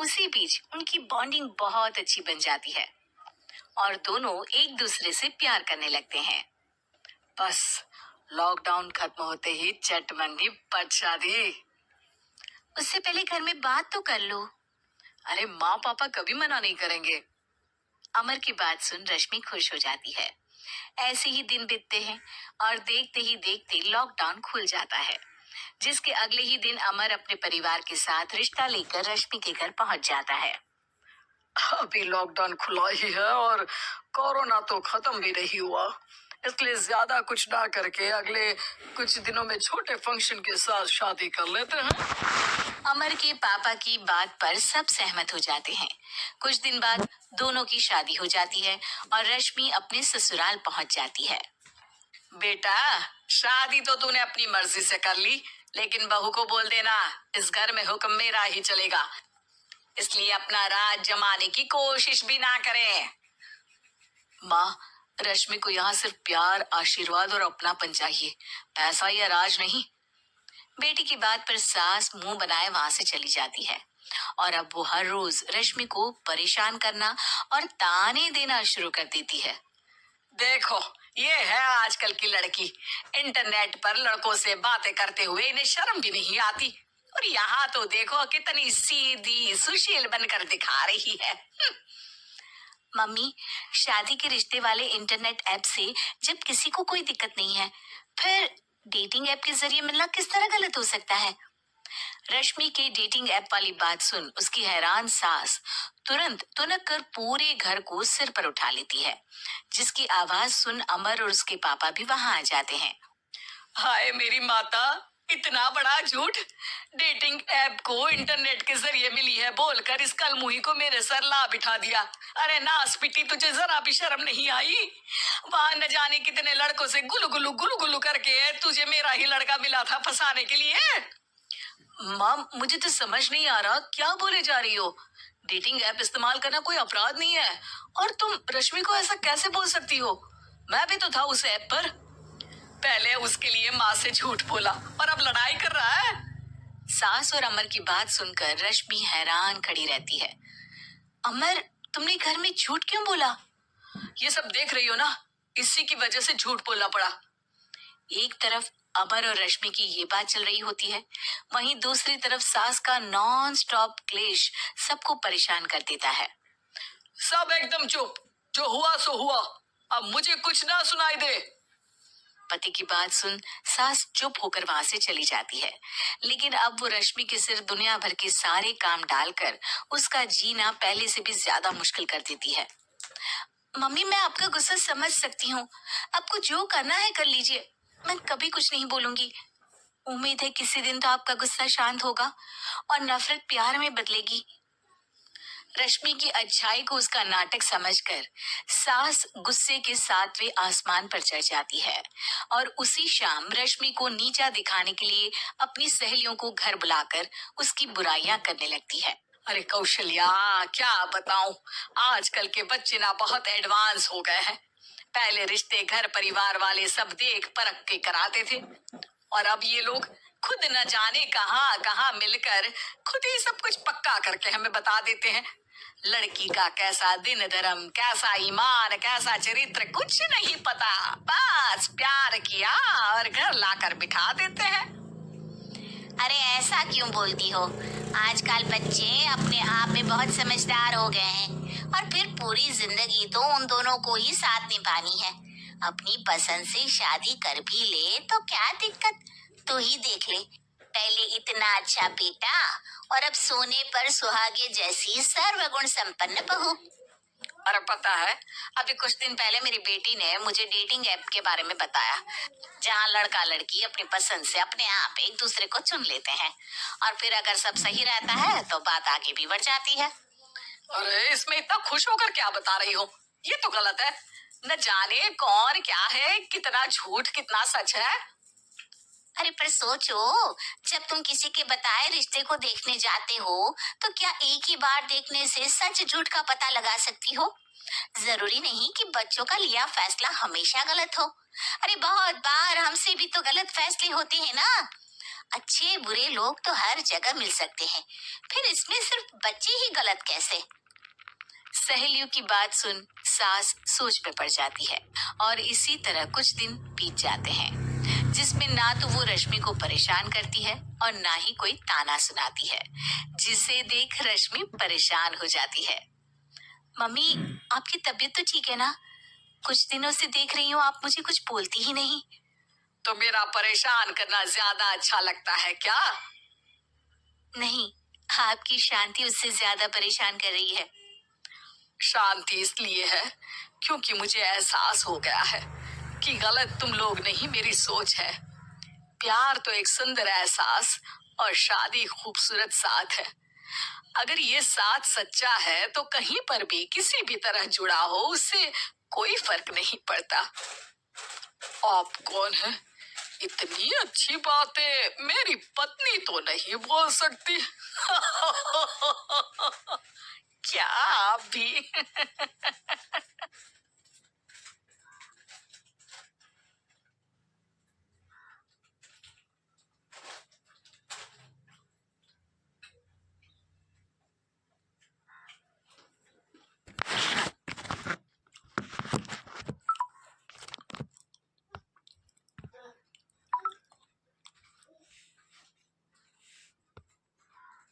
उसी बीच उनकी बॉन्डिंग बहुत अच्छी बन जाती है और दोनों एक दूसरे से प्यार करने लगते हैं। बस लॉकडाउन खत्म होते ही चट मंडी पट शादी। उससे पहले घर में बात तो कर लो। अरे माँ पापा कभी मना नहीं करेंगे। अमर की बात सुन रश्मि खुश हो जाती है। ऐसे ही दिन बीतते हैं और देखते ही देखते लॉकडाउन खुल जाता है, जिसके अगले ही दिन अमर अपने परिवार के साथ रिश्ता लेकर रश्मि के घर पहुंच जाता है। अभी लॉकडाउन खुला ही है और कोरोना तो खत्म भी नहीं हुआ, इसलिए ज्यादा कुछ ना करके अगले कुछ दिनों में छोटे फंक्शन के साथ शादी कर लेते हैं। अमर के पापा की बात पर सब सहमत हो जाते हैं। कुछ दिन बाद दोनों की शादी हो जाती है और रश्मि अपने ससुराल पहुंच जाती है। बेटा, शादी तो तूने अपनी मर्जी से कर ली, लेकिन बहू को बोल देना इस घर में हुक्म मेरा ही चलेगा, इसलिए अपना राज जमाने की कोशिश भी ना करें। माँ, रश्मि को यहाँ सिर्फ प्यार, आशीर्वाद और अपनापन चाहिए, पैसा या राज नहीं। बेटी की बात पर सास मुंह बनाए वहां से चली जाती है और अब वो हर रोज रश्मि को परेशान करना और ताने देना शुरू कर देती है। देखो, ये है आजकल की लड़की, इंटरनेट पर लड़कों से बातें करते हुए इन्हें शर्म भी नहीं आती, और यहाँ तो देखो कितनी सीधी सुशील बनकर दिखा रही है। मम्मी, शादी के रिश्ते वाले इंटरनेट ऐप से जब किसी को कोई दिक्कत नहीं है, फिर डेटिंग ऐप के जरिए मिलना किस तरह गलत हो सकता है? रश्मि के डेटिंग ऐप वाली बात सुन उसकी हैरान सास तुरंत तुनक कर पूरे घर को सिर पर उठा लेती है, जिसकी आवाज सुन अमर और उसके पापा भी वहां आ जाते हैं। हाय मेरी माता, इतना बड़ा झूठ! डेटिंग ऐप को इंटरनेट के जरिए मिली है बोलकर इस कलमुही को मेरे सर ला बिठा दिया। अरे नास पिटी, तुझे जरा भी शर्म नहीं आई? वहां न जाने कितने लड़कों से गुलू गुलू करके तुझे मेरा ही लड़का मिला था फंसाने के लिए। माँ, मुझे तो समझ नहीं आ रहा क्या बोले जा रही हो। डेटिंग ऐप इस्तेमाल करना कोई अपराध नहीं है, और तुम रश्मि को ऐसा कैसे बोल सकती हो? मैं भी तो था उस ऐप पर। पहले उसके लिए माँ से झूठ बोला और अब लड़ाई कर रहा है। सास और अमर की बात सुनकर रश्मि हैरान खड़ी रहती है। अमर, तुमने घर में झूठ क्यों बोला? ये सब देख रही हो ना, इसी की वजह से झूठ बोलना पड़ा। एक तरफ अमर और रश्मि की ये बात चल रही होती है, वहीं दूसरी तरफ सास का नॉन स्टॉप क्लेश सबको परेशान कर देता है। सब एकदम चुप, जो हुआ सो हुआ, अब मुझे कुछ ना सुनाई दे। पति की बात सुन सास चुप होकर वहां से चली जाती है, लेकिन अब वो रश्मि के सिर दुनिया भर के सारे काम डालकर उसका जीना पहले से भी ज्यादा मुश्किल कर देती है। मम्मी, मैं आपका गुस्सा समझ सकती हूँ, आपको जो करना है कर लीजिए, मैं कभी कुछ नहीं बोलूंगी। उम्मीद है किसी दिन तो आपका गुस्सा शांत होगा और नफरत प्यार में बदलेगी। रश्मि की अच्छाई को उसका नाटक समझकर सास गुस्से के 7वें आसमान पर चढ़ जाती है और उसी शाम रश्मि को नीचा दिखाने के लिए अपनी सहेलियों को घर बुलाकर उसकी बुराइयां करने लगती है। अरे कौशल्या, क्या बताऊं, आजकल के बच्चे ना बहुत एडवांस हो गए हैं। पहले रिश्ते घर परिवार वाले सब देख परख के कराते थे, और अब ये लोग खुद न जाने कहां कहां मिलकर खुद ही सब कुछ पक्का करके हमें बता देते हैं। लड़की का कैसा दिन धर्म, कैसा ईमान, कैसा चरित्र कुछ नहीं पता, बस प्यार किया और घर लाकर बिठा देते हैं। अरे ऐसा क्यों बोलती हो? आजकल बच्चे अपने आप में बहुत समझदार हो गए हैं और फिर पूरी जिंदगी तो उन दोनों को ही साथ निभानी है। अपनी पसंद से शादी कर भी ले तो क्या दिक्कत, तू ही देख ले, पहले इतना अच्छा बेटा और अब सोने पर सुहागे जैसी सर्वगुण संपन्न बहू। अरे पता है, अभी कुछ दिन पहले मेरी बेटी ने मुझे डेटिंग ऐप के बारे में बताया, जहाँ लड़का लड़की अपनी पसंद से अपने आप एक दूसरे को चुन लेते हैं और फिर अगर सब सही रहता है तो बात आगे भी बढ़ जाती है। अरे इसमें इतना खुश होकर क्या बता रही हो? ये तो गलत है। न जाने कौन क्या है, कितना झूठ कितना सच है। अरे पर सोचो, जब तुम किसी के बताए रिश्ते को देखने जाते हो तो क्या एक ही बार देखने से सच झूठ का पता लगा सकती हो? जरूरी नहीं कि बच्चों का लिया फैसला हमेशा गलत हो। अरे बहुत बार हमसे भी तो गलत फैसले होते हैं ना। अच्छे बुरे लोग तो हर जगह मिल सकते हैं, फिर इसमें सिर्फ बच्चे ही गलत कैसे? सहेलियों की बात सुन सास सोच में पड़ जाती है और इसी तरह कुछ दिन बीत जाते हैं जिसमें ना तो वो रश्मि को परेशान करती है और ना ही कोई ताना सुनाती है, जिसे देख रश्मि परेशान हो जाती है। मम्मी, आपकी तबीयत तो ठीक है ना? कुछ दिनों से देख रही हूँ आप मुझे कुछ बोलती ही नहीं। तो मेरा परेशान करना ज्यादा अच्छा लगता है क्या? नहीं, आपकी शांति उससे ज्यादा परेशान कर रही है। शांति इसलिए है क्योंकि मुझे एहसास हो गया है कि गलत तुम लोग नहीं मेरी सोच है। प्यार तो एक सुंदर एहसास और शादी खूबसूरत साथ है। अगर ये साथ सच्चा है तो कहीं पर भी किसी भी तरह जुड़ा हो उससे कोई फर्क नहीं पड़ता। आप कौन है? इतनी अच्छी बातें मेरी पत्नी तो नहीं बोल सकती।